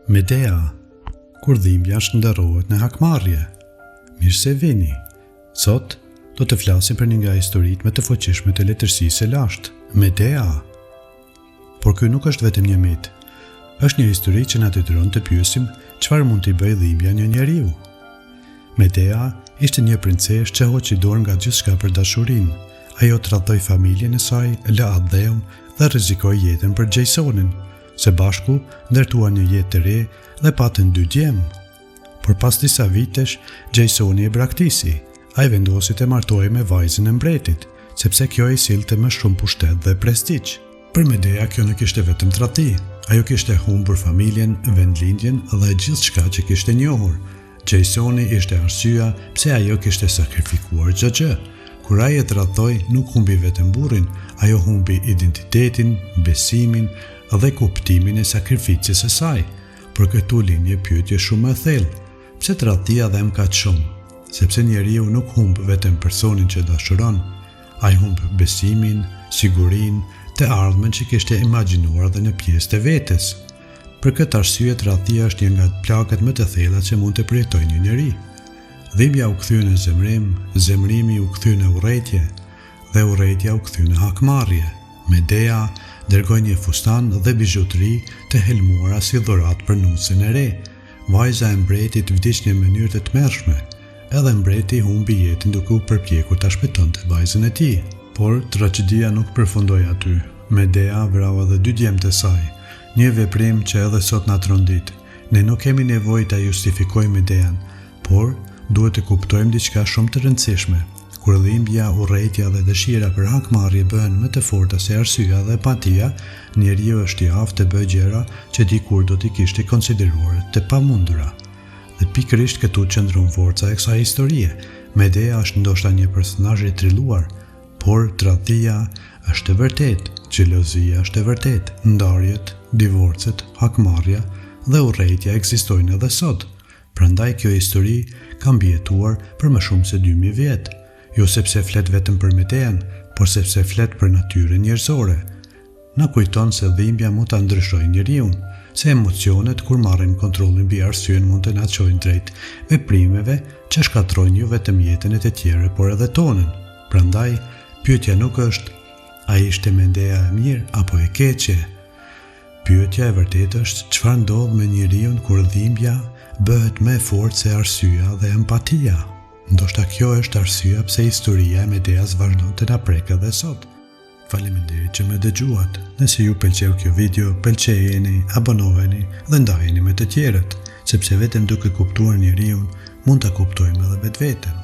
Medea, kur dhimbja shndërrohet në hakmarrje. Mirë se vini. Sot do të flasim për një nga historitë më të fuqishme të letërsisë së lashtë, Medea. Por ky nuk është vetëm një mit. Është një histori që na detyron të pyesim çfarë mund t'i bëjë dhimbja një njeriu. Medea ishte një princeshë që hoqi dorë nga gjithçka për dashurinë. Ajo tradhoi familjen e saj, la dheun dhe rrezikoi jetën për Gjejsonin. Së bashku ndërtuan një jetë të re dhe patën 2 djemë. Por pas disa vitesh, Gjejsoni e braktisi. Ai vendosi të martohej me vajzën e mbretit, sepse kjo i sillte më shumë pushtet dhe prestigj. Për Medea kjo nuk ishte vetëm tradhti. Ajo kishte humbur familjen, vendlindjen dhe gjithçka që kishte njohur. Gjejsoni ishte arsyeja pse ajo kishte sakrifikuar çdo gjë. Kur ai e tradhtoi, nuk humbi vetëm burrin, ajo humbi identitetin, besimin dhe kuptimin e sakrificës së saj. Për këtu lind një pyetje shumë e thellë. Pse tradhtia dhem kaq shumë? Sepse njeriu nuk humb vetëm personin që dashuron, ai humb besimin, sigurinë, të ardhmen që kishte imagjinuar dhe në pjesë të vetes. Për këtë arsye tradhtia është një nga plagat më të thella që mund të përjetojë një njeri. Dhimbja u kthye në zemrim, zemrimi u kthye në urrëtie dhe urrëtia u kthye në hakmarrje. Medea dërgoi një fustan dhe bizhuteri të helmuara si dhuratë për nusën e re. Vajza e mbretit vdiq në mënyrë të tmerrshme. Edhe mbreti humbi jetën duke u përpjekur ta shpëtonte vajzën e tij. Por tragjedia nuk përfundoi aty. Medea vrau edhe 2 djemtë e saj, një veprim që edhe sot na trondit. Ne nuk kemi nevojë ta justifikojmë Medean, por duhet të kuptojmë diçka shumë të rëndësishme. Kur dhimbja, urrëtia dhe dëshira për hakmarrje bëhen më të forta se arsyeja dhe empatia, njeriu është i aftë të bëjë gjëra që dikur do t'i kishte konsideruar të pamundura. Dhe pikërisht këtu qëndron forca e kësaj historie. Medea është ndoshta një personazh i trilluar, por tradhtia është e vërtetë, xhelozia është e vërtetë, ndarjet, divorcet, hakmarrja dhe urrëtia ekzistojnë edhe sot. Prandaj kjo histori ka mbijetuar për më shumë se 2000 vjet, jo sepse flet vetëm për Medean, por sepse flet për natyrën njerëzore. Na kujton se dhimbja mund ta ndryshojë njeriu, se emocionet kur marrin kontrollin mbi arsyen mund të na çojnë drejt veprimeve që shkatrojnë jo vetëm jetën e të tjerëve, por edhe tonën. Prandaj, pyetja nuk është a ishte Medea e mirë apo e keqe. Pyetja e vërtetë është çfarë ndodh me njeriu kur dhimbja bëhet më e fortë se arsyeja dhe empatia. Ndoshta kjo është arsyeja pse historia e Medeas vazhdon të na prekë edhe sot. Faleminderit që më dëgjuat. Nëse ju pëlqeu kjo video, pëlqejeni, abonoheni dhe ndajeni me të tjerët, sepse vetëm duke kuptuar njeriu mund ta kuptojmë edhe vetveten.